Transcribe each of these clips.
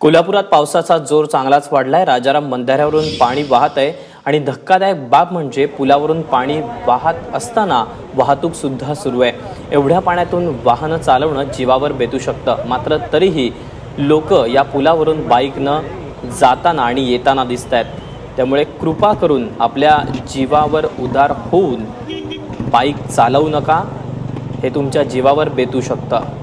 कोल्हापुरात पावसाचा जोर चांगलाच वाढलाय। राजाराम बंधाऱ्यावरून पाणी वाहत आहे आणि धक्कादायक बाब म्हणजे पुलावरून पाणी वाहत असताना वाहतूक सुद्धा सुरू आहे। एवढ्या पाण्यातून वाहन चालवणं जीवावर बेतू शकतं, मात्र तरीही लोक या पुलावरून बाईकनं जाताना आणि येताना दिसतायत। त्यामुळे कृपा करून आपल्या जीवावर उदार होऊन बाईक चालवू नका, हे तुमच्या जीवावर बेतू शकतं।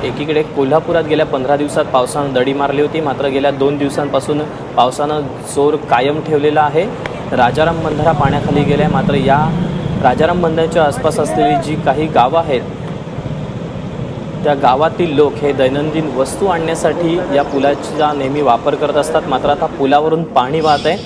एकीकडे कोल्हापुरात गेल्या 15 दिवसात पावसानं दडी मारली होती, मात्र गेल्या 2 दिवसांपासून पावसानं जोर कायम ठेवलेला आहे। राजाराम बंधारा पाण्याखाली गेलाय, मात्र या राजाराम बंधाऱ्याच्या आसपास असलेली जी काही गावं आहेत त्या गावातील लोक हे दैनंदिन वस्तू आणण्यासाठी या पुलाचा नेहमी वापर करत असतात। मात्र आता पुलावरून पाणी वाहत आहे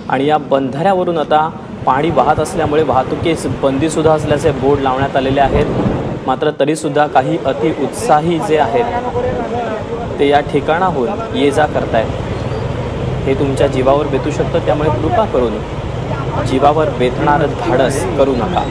आणि या बंधाऱ्यावरून आता पाणी वाहत असल्यामुळे वाहतुकीस बंदीसुद्धा असल्याचे बोर्ड लावण्यात आलेले आहेत। मात्र तरीसुद्धा काही अति उत्साही जे आहेत ते या ठिकाणाहून ये जा करतायत। हे तुमच्या जीवावर बेतू शकतं, त्यामुळे कृपा करून जीवावर बेतणारं धाडस करू नका।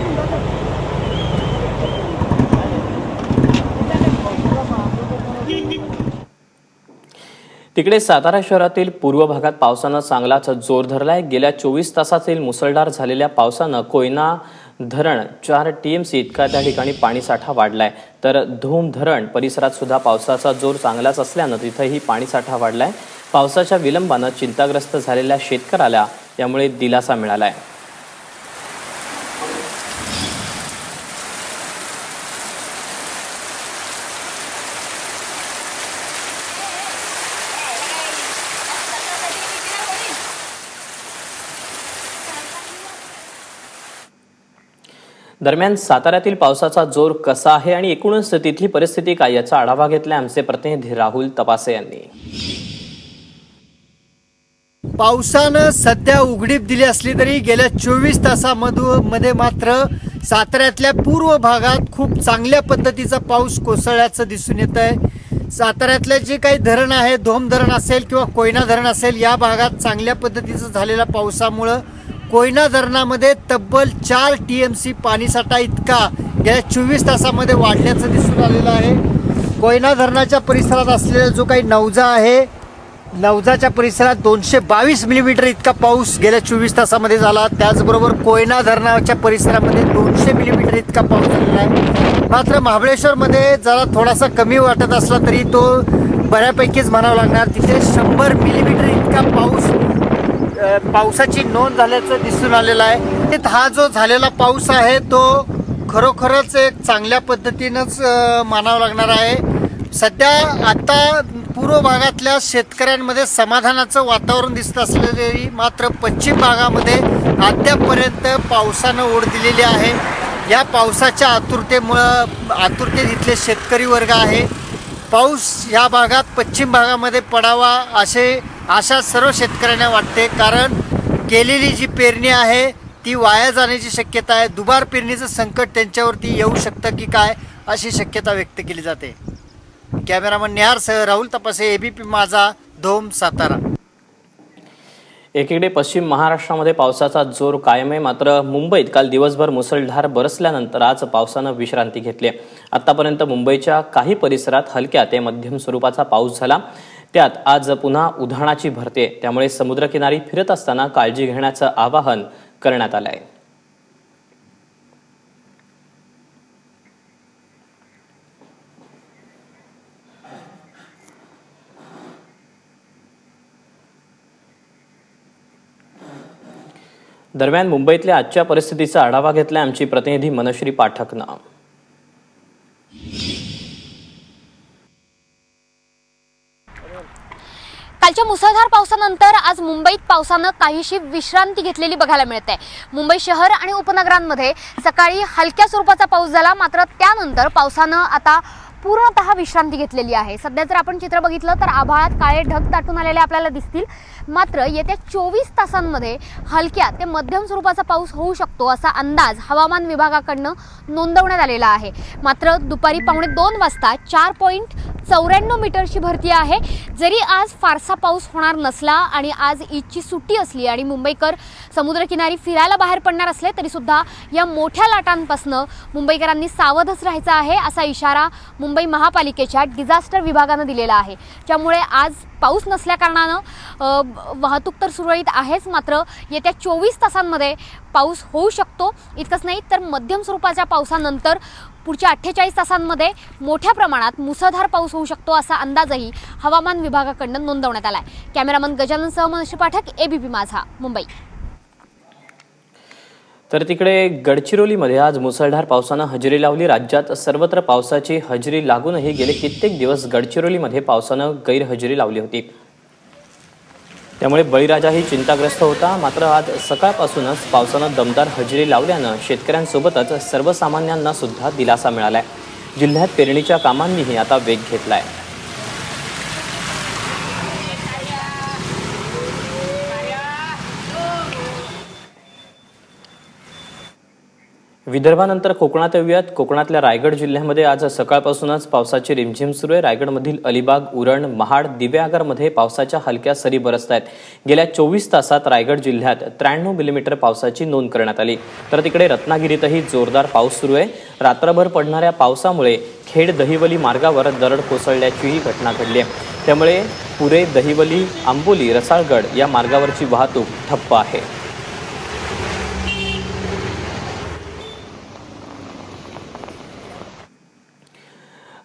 तिकडे सातारा शहरातील पूर्व भागात पावसानं चांगलाच जोर धरलाय। गेल्या 24 तासातील मुसळधार झालेल्या पावसानं कोयना धरण 4 TMC इतका त्या ठिकाणी पाणीसाठा वाढलाय, तर धूम धरण परिसरात सुद्धा पावसाचा जोर चांगलाच असल्यानं तिथेही पाणीसाठा वाढलाय। पावसाच्या विलंबानं चिंताग्रस्त झालेल्या शेतकऱ्याला यामुळे दिलासा मिळालाय। दरम्यान साताऱ्यातील पावसाचा जोर कसा आहे आणि एकूणच तिथली परिस्थिती काय याचा आढावा घेतलाय आमचे प्रतिनिधी राहुल तपासे यांनी। पावसानं सध्या उघडीप दिली असली तरी गेल्या 24 तासामध्ये मात्र साताऱ्यातल्या पूर्व भागात खूप चांगल्या पद्धतीचा पाऊस कोसळल्याचं दिसून येत आहे। साताऱ्यातले जे काही धरण आहे, धोम धरण असेल किंवा कोयना धरण असेल, या भागात चांगल्या पद्धतीचं झालेल्या पावसामुळं कोयना धरणामध्ये तब्बल 4 TMC पाणीसाठा इतका गेल्या 24 तासामध्ये वाढल्याचं दिसून आलेलं आहे। कोयना धरणाच्या परिसरात असलेला जो काही नवजा आहे, नवजाच्या परिसरात 222 मिलीमीटर इतका पाऊस गेल्या 24 तासामध्ये झाला। त्याचबरोबर कोयना धरणाच्या परिसरामध्ये 200 मिलीमीटर इतका पाऊस झालेला आहे। मात्र महाबळेश्वरमध्ये जरा थोडासा कमी वाटत असला तरी तो बऱ्यापैकीच म्हणावं लागणार, तिथे 100 मिलीमीटर इतका पावसाची नोंद झाल्याचं दिसून आलेलं आहे। हा जो झालेला पाऊस आहे तो खरोखरच एक चांगल्या पद्धतीनंच मानावं लागणार आहे। सध्या आता पूर्व भागातल्या शेतकऱ्यांमध्ये समाधानाचं वातावरण दिसत असलं तरी मात्र पश्चिम भागामध्ये अद्यापपर्यंत पावसानं ओढ दिलेली आहे। या पावसाच्या आतुरतेत इथले शेतकरी वर्ग आहे। पाऊस या भागात पश्चिम भागामध्ये पडावा आशा सर्व शेतकऱ्यांना वाटते, कारण केलेली जी पेरणी आहे ती वाया जाण्याची शक्यता आहे। दुबार पेरणीचं संकट त्यांच्यावरती येऊ शकतं की काय, अशी शक्यता व्यक्त केली जाते। कॅमेरामन निहारसह राहुल तपासे, ABP माझा, धोम, सातारा। एकीकडे पश्चिम महाराष्ट्रामध्ये पावसाचा जोर कायम आहे, मात्र मुंबईत काल दिवसभर मुसळधार बरसल्यानंतर आज पावसानं विश्रांती घेतली। आतापर्यंत मुंबईच्या काही परिसरात हलक्या ते मध्यम स्वरूपाचा पाऊस झाला। त्यात आज पुन्हा उधाणाची भरते, त्यामुळे समुद्रकिनारी फिरत असताना काळजी घेण्याचं आवाहन करण्यात आलंय। दरम्यान मुंबईतल्या आजच्या परिस्थितीचा आढावा घेतलाय आमची प्रतिनिधी मनश्री पाठकनं। कालच्या मुसळधार पावसानंतर आज मुंबईत पावसानं काहीशी विश्रांती घेतलेली बघायला मिळते। मुंबई शहर आणि उपनगरांमध्ये सकाळी हलक्या स्वरूपाचा पाऊस झाला, मात्र त्यानंतर पावसानं आता पूर्णतः विश्रांती घेतलेली आहे। सध्या जर आपण चित्र बघितलं तर आभाळात काळे ढग दाटून आलेले आपल्याला दिसतील, मात्र येत्या 24 तासांमध्ये हलक्या ते मध्यम स्वरूपाचा पाऊस होऊ शकतो असा अंदाज हवामान विभागाकडून नोंदवण्यात आलेला आहे। मात्र दुपारी 1:15 वाजता 94 मीटरची भरती आहे। जरी आज फारसा पाऊस होणार नसला आणि आज ईदची सुट्टी असली आणि मुंबईकर समुद्रकिनारी फिरायला बाहेर पडणार असले तरी सुद्धा या मोठ्या लाटांपासून मुंबईकरांनी सावधच राहायचं आहे असा इशारा मुंबई महापालिकेच्या डिझास्टर विभागानं दिलेला आहे। त्यामुळे आज पाऊस नसल्या कारणानं वाहतूक तर सुरळीत आहेच, मात्र येत्या 24 तासांमध्ये पाऊस होऊ शकतो। इतकंच नाही तर मध्यम स्वरूपाच्या पावसानंतर पुढच्या 48 तासांमध्ये मोठ्या प्रमाणात मुसळधार पाऊस होऊ शकतो असा अंदाजही हवामान विभागाकडून नोंदवण्यात आला आहे। कॅमेरामन गजाननसह मनोज पाठक, एबीपी माझा, मुंबई। तर तिकडे गडचिरोलीमध्ये आज मुसळधार पावसानं हजेरी लावली। राज्यात सर्वत्र पावसाची हजेरी लागूनही गेले कित्येक दिवस गडचिरोलीमध्ये पावसानं गैरहजेरी लावली होती। त्यामुळे बळीराजाही चिंताग्रस्त होता। मात्र आज सकाळपासूनच पावसानं दमदार हजेरी लावल्यानं शेतकऱ्यांसोबतच सर्वसामान्यांना सुद्धा दिलासा मिळालाय। जिल्ह्यात पेरणीच्या कामांनीही आता वेग घेतलाय। विदर्भानंतर कोकणात येऊयात। कोकणातल्या रायगड जिल्ह्यामध्ये आज सकाळपासूनच पावसाची रिमझिम सुरू आहे। रायगडमधील अलिबाग, उरण, महाड, दिवेआगरमध्ये पावसाच्या हलक्या सरी बरसत आहेत। गेल्या 24 तासात रायगड जिल्ह्यात 93 मिलीमीटर पावसाची नोंद करण्यात आली। तर तिकडे रत्नागिरीतही जोरदार पाऊस सुरू आहे। रात्रभर पडणाऱ्या पावसामुळे खेड दहिवली मार्गावर दरड कोसळल्याचीही घटना घडली आहे। त्यामुळे पुरे, दहिवली, आंबोली, रसाळगड या मार्गावरची वाहतूक ठप्प आहे।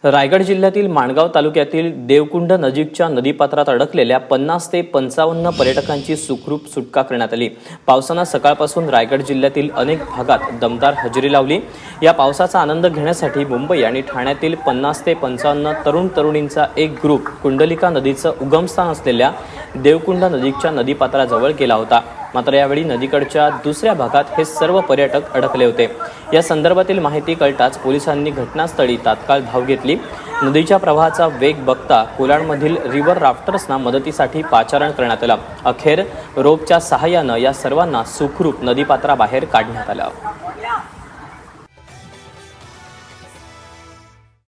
रायगड जिल्ह्यातील माणगाव तालुक्यातील देवकुंड नजीकच्या नदीपात्रात अडकलेल्या 50 ते 55 पर्यटकांची सुखरूप सुटका करण्यात आली। पावसानं सकाळपासून रायगड जिल्ह्यातील अनेक भागात दमदार हजेरी लावली। या पावसाचा आनंद घेण्यासाठी मुंबई आणि ठाण्यातील 50 ते 55 तरुण तरुणींचा एक ग्रुप कुंडलिका नदीचं उगमस्थान असलेल्या देवकुंड नजीकच्या नदीपात्राजवळ गेला होता। मात्र यावेळी नदीकडच्या दुसऱ्या भागात हे सर्व पर्यटक अडकले होते। या संदर्भातील माहिती कळताच पोलिसांनी घटनास्थळी तात्काळ धाव घेतली। नदीच्या प्रवाहाचा वेग बघता कोलाडमधील रिव्हर राफ्टर्सना मदतीसाठी पाचारण करण्यात आलं। अखेर रोपच्या सहाय्यानं या सर्वांना सुखरूप नदीपात्राबाहेर काढण्यात आलं।